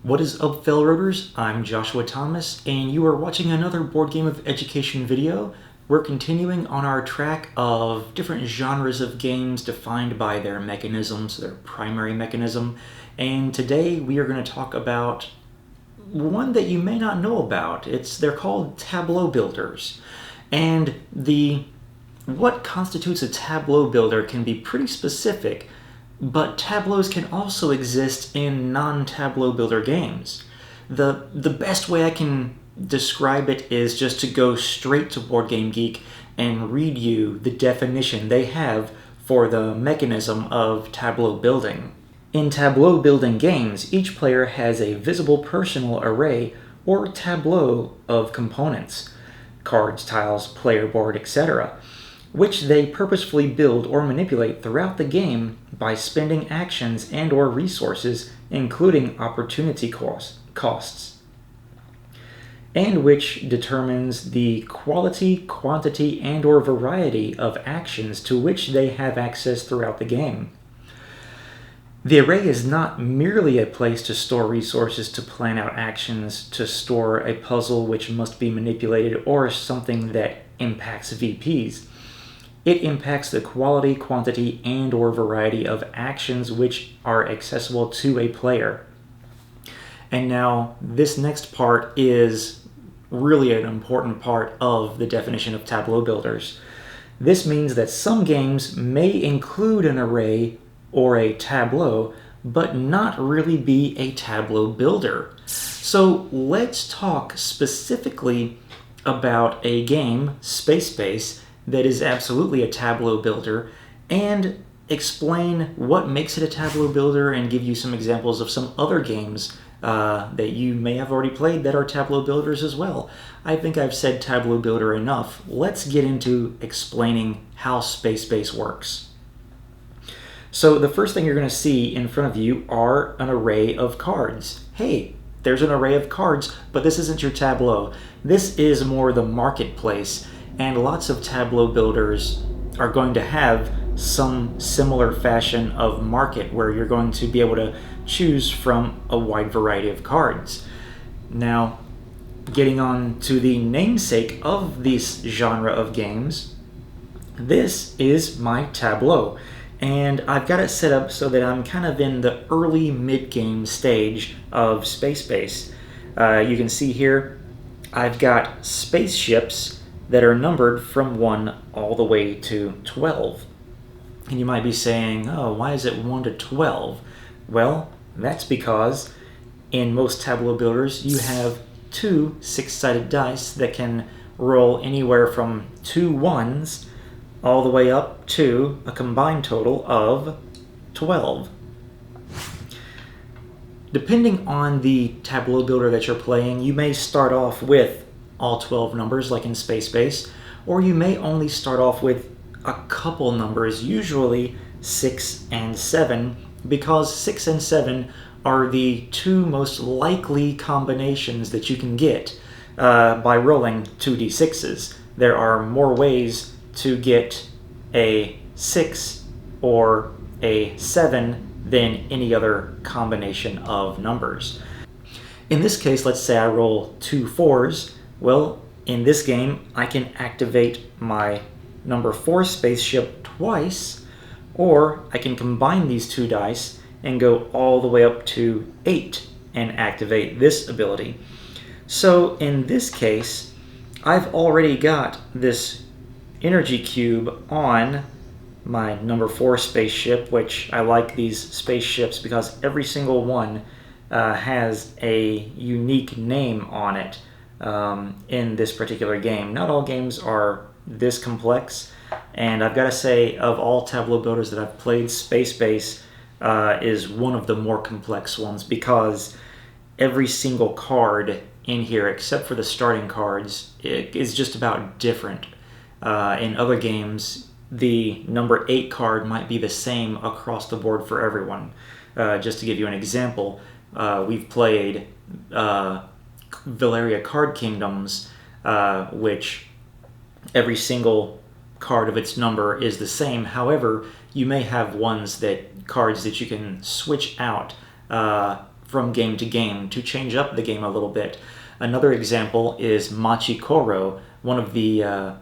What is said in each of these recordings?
What is up, fellow roaders? I'm Joshua Thomas, and you are watching another Board Game of Education video. We're continuing on our track of different genres of games defined by their mechanisms, their primary mechanism, and today we are going to talk about one that you may not know about. They're called Tableau Builders, and what constitutes a Tableau Builder can be pretty specific. But tableaus can also exist in non-Tableau Builder games. The best way I can describe it is just to go straight to Board Game Geek and read you the definition they have for the mechanism of tableau building. In tableau building games, each player has a visible personal array or tableau of components, cards, tiles, player board, etc., which they purposefully build or manipulate throughout the game by spending actions and or resources, including opportunity costs, and which determines the quality, quantity, and or variety of actions to which they have access throughout the game. The array is not merely a place to store resources, to plan out actions, to store a puzzle which must be manipulated, or something that impacts VPs. It impacts the quality, quantity, and or variety of actions which are accessible to a player. And now, this next part is really an important part of the definition of Tableau Builders. This means that some games may include an array or a tableau, but not really be a Tableau Builder. So let's talk specifically about a game, Space, that is absolutely a Tableau Builder, and explain what makes it a Tableau Builder and give you some examples of some other games that you may have already played that are Tableau Builders as well. I think I've said Tableau Builder enough. Let's get into explaining how Space works. So the first thing you're going to see in front of you are an array of cards. Hey, there's an array of cards, but this isn't your Tableau. This is more the marketplace. And lots of Tableau Builders are going to have some similar fashion of market where you're going to be able to choose from a wide variety of cards. Now, getting on to the namesake of this genre of games, this is my Tableau. And I've got it set up so that I'm kind of in the early mid-game stage of Space. You can see here, I've got spaceships that are numbered from 1 all the way to 12. And you might be saying, oh, why is it 1 to 12? Well, that's because in most Tableau Builders, you have 2 6-sided dice that can roll anywhere from 2 1s all the way up to a combined total of 12. Depending on the Tableau Builder that you're playing, you may start off with all 12 numbers like in Space, or you may only start off with a couple numbers, usually 6 and 7, because 6 and 7 are the 2 most likely combinations that you can get by rolling 2d6s. There are more ways to get a 6 or a 7 than any other combination of numbers. In this case, let's say I roll 2 4s. Well, in this game, I can activate my number 4 spaceship twice, or I can combine these 2 dice and go all the way up to 8 and activate this ability. So in this case, I've already got this energy cube on my number 4 spaceship, which I like these spaceships because every single one has a unique name on it. In this particular game. Not all games are this complex, and I've got to say, of all Tableau Builders that I've played, Space is one of the more complex ones because every single card in here, except for the starting cards, is just about different. In other games, the number 8 card might be the same across the board for everyone. Just to give you an example, we've played Valeria Card Kingdoms, which every single card of its number is the same. However, you may have cards that you can switch out from game to game to change up the game a little bit. Another example is Machikoro, one of the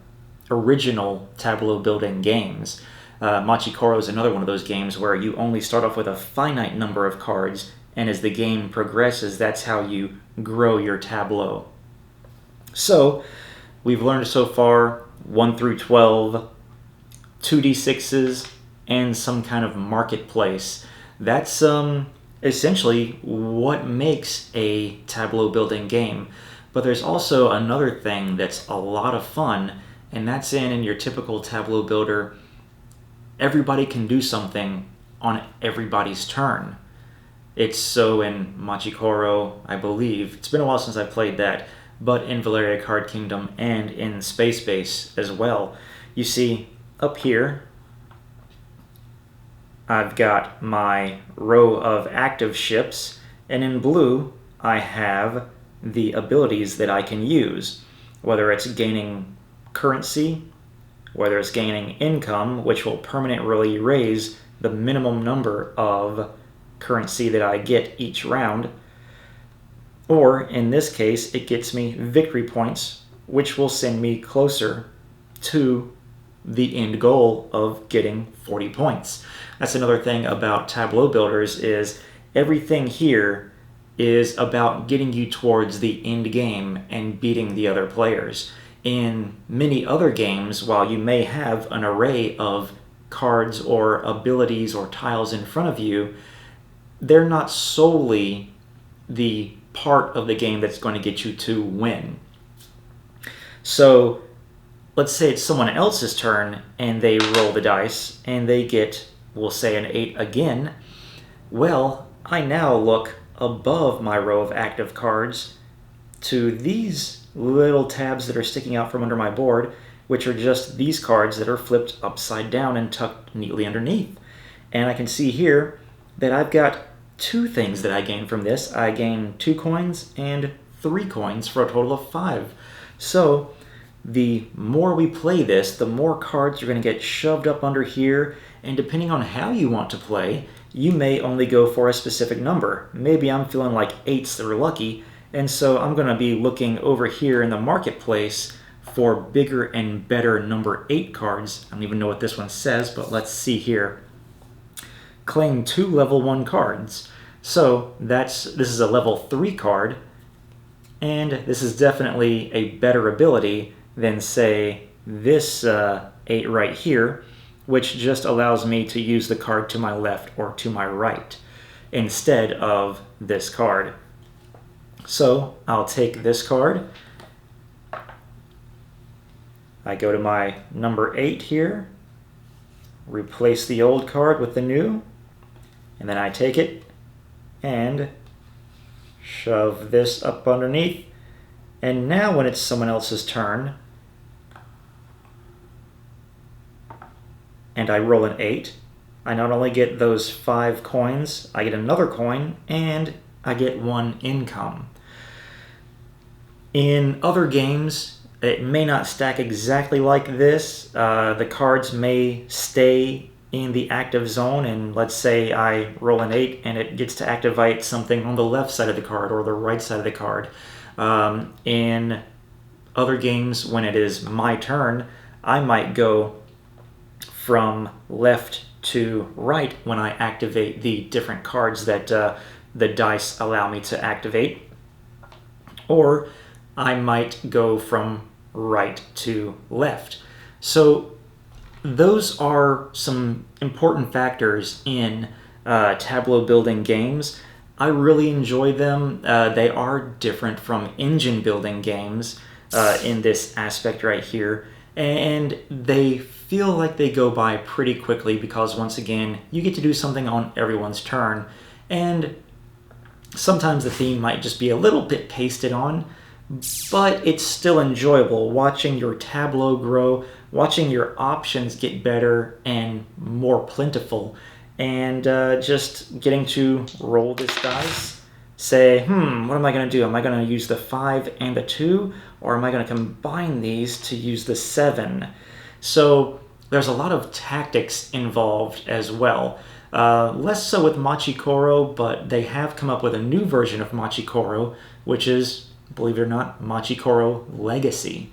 original tableau building games. Machikoro is another one of those games where you only start off with a finite number of cards, and as the game progresses, that's how you grow your tableau. So, we've learned so far 1 through 12, 2d6s, and some kind of marketplace. That's essentially what makes a tableau building game. But there's also another thing that's a lot of fun, and that's in your typical Tableau Builder, everybody can do something on everybody's turn. It's so in Machikoro, I believe. It's been a while since I played that, but in Valeria Card Kingdom and in Space Base as well. You see, up here, I've got my row of active ships, and in blue, I have the abilities that I can use, whether it's gaining currency, whether it's gaining income, which will permanently raise the minimum number of currency that I get each round, or in this case, it gets me victory points, which will send me closer to the end goal of getting 40 points. That's another thing about Tableau Builders is everything here is about getting you towards the end game and beating the other players. In many other games, while you may have an array of cards or abilities or tiles in front of you, they're not solely the part of the game that's going to get you to win. So let's say it's someone else's turn and they roll the dice and they get, we'll say, an 8 again. Well, I now look above my row of active cards to these little tabs that are sticking out from under my board, which are just these cards that are flipped upside down and tucked neatly underneath. And I can see here that I've got 2 things that I gain from this. I gain 2 coins and 3 coins for a total of 5. So the more we play this, the more cards are going to get shoved up under here, and depending on how you want to play, you may only go for a specific number. Maybe I'm feeling like 8s that are lucky, and so I'm going to be looking over here in the marketplace for bigger and better number 8 cards. I don't even know what this one says, but let's see here. Claim 2 level 1 cards. So this is a level 3 card, and this is definitely a better ability than, say, this 8 right here, which just allows me to use the card to my left or to my right instead of this card. So I'll take this card. I go to my number 8 here, replace the old card with the new, and then I take it and shove this up underneath. And now when it's someone else's turn, and I roll an 8, I not only get those 5 coins, I get another coin, and I get 1 income. In other games, it may not stack exactly like this. The cards may stay in the active zone, and let's say I roll an 8 and it gets to activate something on the left side of the card or the right side of the card. In other games, when it is my turn, I might go from left to right when I activate the different cards that the dice allow me to activate. Or I might go from right to left. So those are some important factors in tableau building games. I really enjoy them. They are different from engine building games in this aspect right here. And they feel like they go by pretty quickly because, once again, you get to do something on everyone's turn. And sometimes the theme might just be a little bit pasted on, but it's still enjoyable watching your tableau grow, watching your options get better and more plentiful, and just getting to roll this dice, say, what am I going to do? Am I going to use the 5 and the 2, or am I going to combine these to use the 7? So there's a lot of tactics involved as well. Less so with Machikoro, but they have come up with a new version of Machikoro, which is, believe it or not, Machikoro Legacy.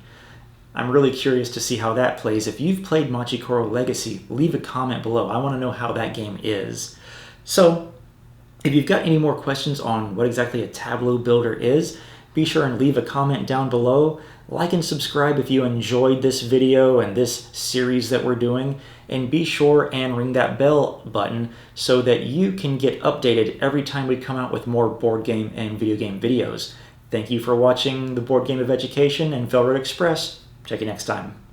I'm really curious to see how that plays. If you've played Machikoro Legacy, leave a comment below. I want to know how that game is. So, if you've got any more questions on what exactly a Tableau Builder is, be sure and leave a comment down below. Like and subscribe if you enjoyed this video and this series that we're doing, and be sure and ring that bell button so that you can get updated every time we come out with more board game and video game videos. Thank you for watching the Board Game of Education and Velvet Express. Check you next time.